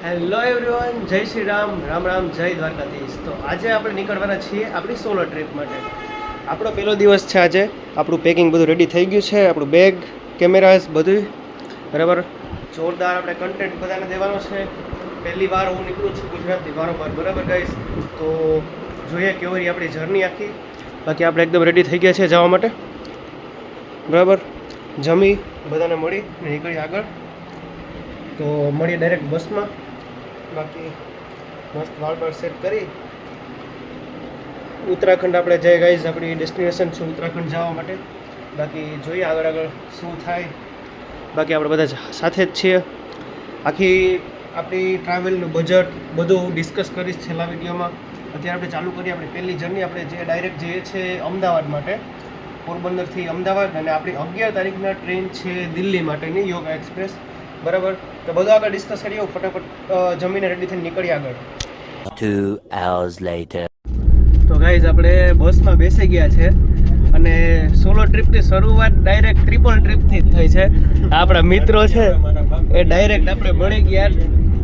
Hello everyone, જય શ્રી રામ, રામ રામ, જય દ્વારકાધીશ. તો આજે આપણે નીકળવાના છીએ આપણી સોલો ટ્રીપ માટે. આપણો પહેલો દિવસ છે આજે. આપણું પેકિંગ બધું રેડી થઈ ગયું છે, આપણું બેગ, કેમેરાઝ બધું બરાબર. જોરદાર આપણે કન્ટેન્ટ બધાને દેવાનો છે. પહેલી વાર હું નીકળું છું ગુજરાતથી વારંવાર, બરાબર ગાઈસ. તો જોઈએ કેવી રહી આપણી જર્ની આખી. બાકી આપણે એકદમ રેડી થઈ ગયા છે જવા માટે, બરાબર. જમી બધાને મળી નીકળી આગળ. તો મળીએ ડાયરેક્ટ બસમાં. બાકી મસ્ત વાળ સેટ કરી ઉત્તરાખંડ આપણે જઈએ ગાઈઝ. આપણી ડેસ્ટિનેશન છે ઉત્તરાખંડ જવા માટે. બાકી જોઈએ આગળ આગળ શું થાય. બાકી આપણે બધા સાથે જ છીએ. આખી આપણી ટ્રાવેલનું બજેટ બધું ડિસ્કસ કરીશ છેલ્લા વિડીયોમાં. અત્યારે આપણે ચાલુ કરીએ આપણી પહેલી જર્ની. આપણે જે ડાયરેક્ટ જઈએ છીએ અમદાવાદ માટે, પોરબંદરથી અમદાવાદ. અને આપણી 11 તારીખના ટ્રેન છે દિલ્હી માટેની, યોગા એક્સપ્રેસ, બરાબર. તો બધું આગળ ડિસ્કસ કરીએ. ફટાફટ જમીને રેડી થઈને નીકળી આગળ. 2 hours later. તો ગાઈઝ આપણે બસમાં બેસી ગયા છે અને સોલો ટ્રીપની શરૂઆત ડાયરેક્ટ ટ્રિપલ ટ્રીપથી જ થઈ છે. આપણા મિત્રો છે એ ડાયરેક્ટ આપણે મળી ગયા.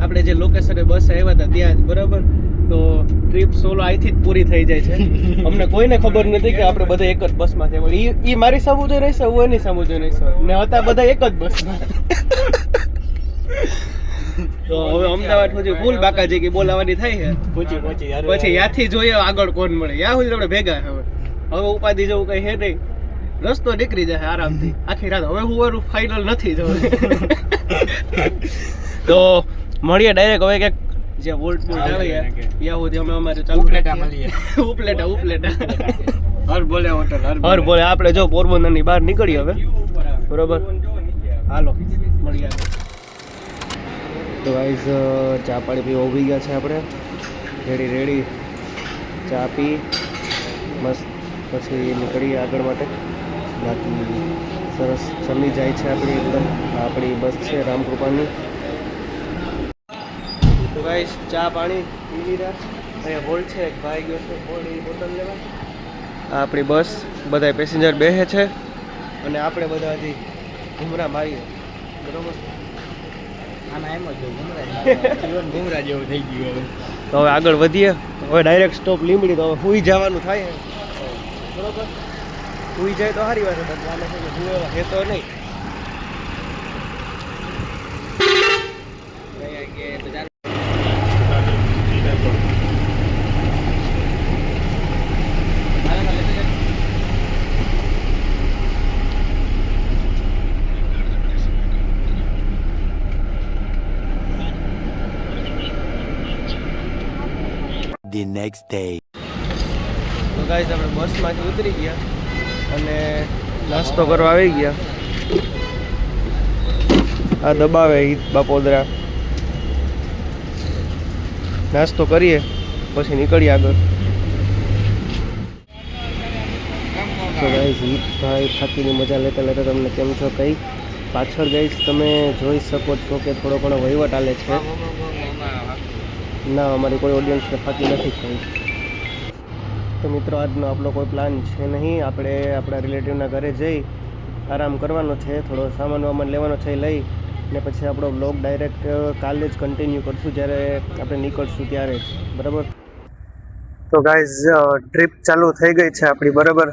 આપણે જે લોકેશને બસ આવ્યા હતા ત્યાં જ, બરાબર. તો ટ્રીપ સોલો અહીંથી જ પૂરી થઈ જાય છે. અમને કોઈને ખબર નથી કે આપણે બધા એક જ બસમાં છે. એ મારી સામુ જોઈ રહેશે, હું એની સામુ જોઈ રહીશ ને હતા બધા એક જ બસમાં. તો હવે અમદાવાદ સુધી ફૂલ બાકાજી કે બોલાવાની થાય છે. પછી ત્યાંથી જોઈએ આગળ કોણ મળે. યા સુધી આપણે ભેગા હવે ઉપાધિ જેવું કઈ છે નહીં. રસ્તો નીકળી જાય આરામથી આખી રાત. હવે હું ફાઇનલ નથી જવું. તો મળીએ ડાયરેક્ટ હવે ક્યાંક જે વોલ્ટ પોલ આવે ત્યાં સુધી અમે અમારે ચાલુ ઉપલેટા હર બોલે હોટલ હર બોલે. આપણે જો પોરબંદરની બહાર નીકળી હવે, બરોબર. હાલો મળીએ. તો ગાઈઝ ચા પાણી પીવા ઊભી ગયા છે આપણે. રેડી ચા પી મસ્ત પછી નીકળીએ આગળ માટે. બાકી સરસ ચલી જાય છે આપણી એકદમ. આપણી બસ છે રામકૃપાની. તો ગાઈઝ ચા પાણી પી લીધા. અહીંયા હોલ્ડ છે, એક ભાઈ ગયો છે હોલ્ડ બોટલ લેવા. આ આપણી બસ, બધા પેસેન્જર બેસે છે અને આપણે બધા હજી ઘૂમરા મારીએ, બરોબર. ઘૂમરા જેવું થઈ ગયું. તો હવે આગળ વધીએ. હવે ડાયરેક્ટ સ્ટોપ લીંબડી. તો હવે સુઈ જવાનું થાય, બરોબર. સુઈ જાય તો સારી વાત છે. આને છે કે સુવેલા છે તો નહીં. The next day. તો ગાઈઝ આપણે બસમાંથી ઉતરી ગયા અને નાસ્તો કરવા આવી ગયા. આ દબાવે બાપોદરા. નાસ્તો કરીએ પછી નીકળીએ આગળ. તો ગાઈઝ હિતભાઈ ફાકીની મજા લેતા લેતા તમને કેમ છો કંઈ પાછળ ગાઈઝ તમે જોઈ શકો છો કે થોડો ઘણો વહીવટ ચાલે છે. ના, અમારી કોઈ ઓડિયન્સને ફાકી નથી થઈ. તો મિત્રો આજનો આપણો કોઈ પ્લાન છે નહીં. આપણે આપણા રિલેટિવના ઘરે જઈ આરામ કરવાનો છે. થોડો સામાન લેવાનો છે લઈ ને પછી આપણો બ્લોગ ડાયરેક્ટ કાલે જ કન્ટિન્યુ કરશું જ્યારે આપણે નીકળશું ત્યારે જ, બરાબર. તો ગાઈઝ ટ્રીપ ચાલુ થઈ ગઈ છે આપણી, બરાબર.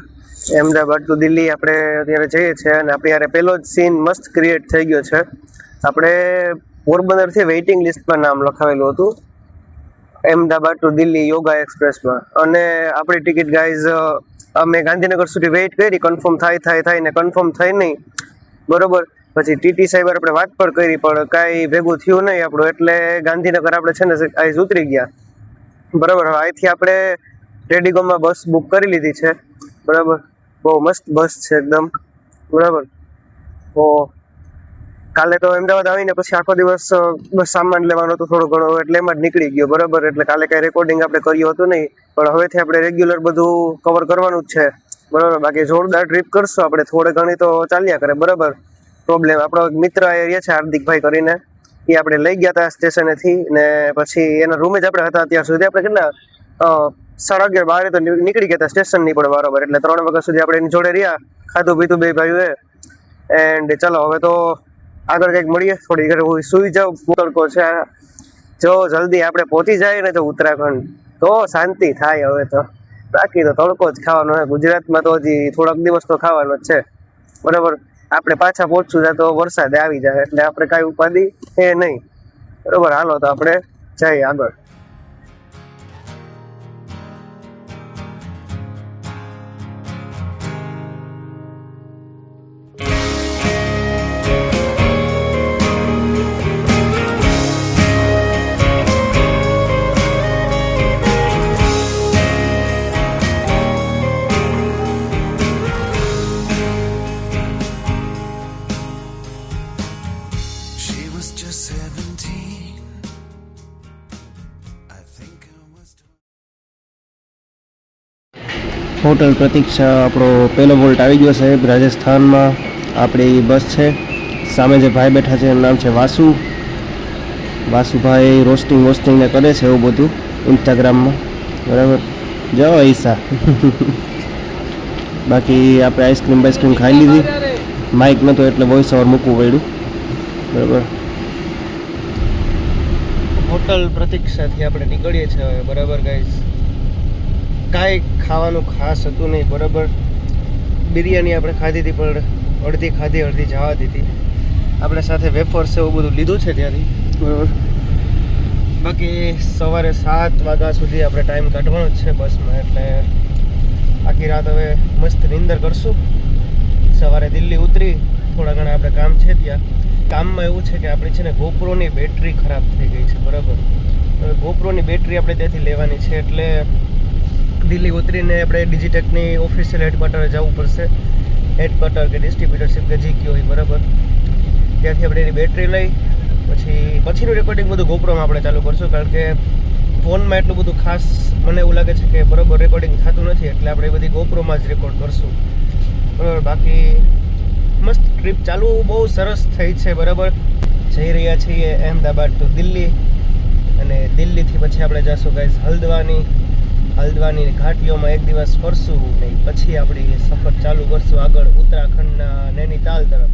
અમદાવાદ ટુ દિલ્હી આપણે અત્યારે જઈએ છીએ અને આપણે યારે પહેલો જ સીન મસ્ત ક્રિએટ થઈ ગયો છે. આપણે પોરબંદરથી વેઇટિંગ લિસ્ટ પર નામ લખાવેલું હતું અમદાવાદ ટુ દિલ્હી યોગા એક્સપ્રેસમાં. અને આપણી ટિકિટ ગાઈઝ અમે ગાંધીનગર સુધી વેઇટ કરી, કન્ફર્મ થાય ને કન્ફર્મ થઈ નહીં, બરોબર. પછી ટીટી સાહેબ આપણે વાત પર કરી પણ કાંઈ ભેગું થયું નહીં આપણું. એટલે ગાંધીનગર આપણે છે ને આઈઝ ઉતરી ગયા, બરાબર. અહીંથી આપણે રેડીગોમાં બસ બુક કરી લીધી છે, બરાબર. બહુ મસ્ત બસ છે એકદમ, બરાબર. તો કાલે તો અમદાવાદ આવીને પછી આખો દિવસ બસ સામાન લેવાનો હતો થોડો ઘણો, એટલે એમાં જ નીકળી ગયો, બરાબર. એટલે કાલે કાંઈ રેકોર્ડિંગ આપણે કર્યું હતું નહીં, પણ હવેથી આપણે રેગ્યુલર બધું કવર કરવાનું જ છે, બરાબર. બાકી જોરદાર ટ્રીપ કરશું આપણે. થોડે ઘણી તો ચાલ્યા કરે, બરાબર. પ્રોબ્લેમ આપણો મિત્ર એ છે હાર્દિકભાઈ કરીને, એ આપણે લઈ ગયા હતા સ્ટેશનેથી ને પછી એના રૂમે જ આપણે હતા અત્યાર સુધી. આપણે કેટલા 11:30 તો નીકળી ગયા હતા સ્ટેશનની પણ, બરાબર. એટલે 3 વાગ્યા સુધી આપણે એની જોડે રહ્યા, ખાધું પીધું બે ભાઈઓએ. એન્ડ ચલો હવે તો આગળ કંઈક મળીએ. થોડી ઘરે હું સુઈ જાઉં, તડકો છે જો જલ્દી આપણે પહોંચી જાય ને તો ઉત્તરાખંડ તો શાંતિ થાય. હવે તો બાકી તો તડકો જ ખાવાનો હોય. ગુજરાતમાં તો હજી થોડાક દિવસ તો ખાવાનો જ છે, બરાબર. આપણે પાછા પહોંચશું ત્યાં તો વરસાદ આવી જાય, એટલે આપણે કાંઈ ઉપાધિ એ નહીં, બરાબર. હાલો તો આપણે જઈએ આગળ. હોટલ પ્રતીક્ષા આપણો પહેલો વોલ્ટ આવી ગયો સાહેબ. રાજસ્થાનમાં આપણી બસ છે. સામે જે ભાઈ બેઠા છે એનું નામ છે વાસુભાઈ. રોસ્ટિંગ ને કરે છે એવું બધું ઇન્સ્ટાગ્રામમાં, બરાબર. જો ઈસા બાકી આપણે આઈસ્ક્રીમ ખાઈ લીધી. માઇક નહોતો એટલે વોઇસ ઓવર મૂકવું પડ્યું, બરાબર. હોટલ પ્રતીક્ષાથી આપણે નીકળીએ છીએ હવે, બરાબર ગાઈઝ. કાંઈ ખાવાનું ખાસ હતું નહીં, બરાબર. બિરયાની આપણે ખાધી હતી પણ અડધી ખાધી અડધી જવા દીધી. આપણે સાથે વેફર્સ એવું બધું લીધું છે ત્યાંથી, બરાબર. બાકી સવારે 7 વાગ્યા સુધી આપણે ટાઈમ કાઢવાનો જ છે બસમાં, એટલે આખી રાત હવે મસ્ત નીંદર કરશું. સવારે દિલ્હી ઉતરી, થોડા ઘણા આપણે કામ છે ત્યાં. કામમાં એવું છે કે આપણી છે ને ગોપ્રોની બેટરી ખરાબ થઈ ગઈ છે, બરાબર. હવે ગોપ્રોની બેટરી આપણે ત્યાંથી લેવાની છે, એટલે દિલ્હી ઉતરીને આપણે ડિજિટેકની ઓફિશિયલ હેડક્વાર્ટરે જવું પડશે. હેડક્વાર્ટર કે ડિસ્ટ્રીબ્યુટરશીપ કે જે કયો હોય, બરાબર. ત્યાંથી આપણે એની બેટરી લઈ પછીનું રેકોર્ડિંગ બધું ગોપ્રોમાં આપણે ચાલુ કરશું, કારણ કે ફોનમાં એટલું બધું ખાસ મને એવું લાગે છે કે બરાબર રેકોર્ડિંગ થતું નથી, એટલે આપણે બધી ગોપ્રોમાં જ રેકોર્ડ કરશું, બરાબર. બાકી મસ્ત ટ્રીપ ચાલુ બહુ સરસ થઈ છે, બરાબર. જઈ રહ્યા છીએ અહેમદાબાદ ટુ દિલ્હી, અને દિલ્હીથી પછી આપણે જઈશું ગાઈઝ હલ્દવાની ઘાટીઓમાં એક દિવસ ફરશું, ને પછી આપણી સફર ચાલુ કરશું આગળ ઉત્તરાખંડના નૈનીતાલ તરફ.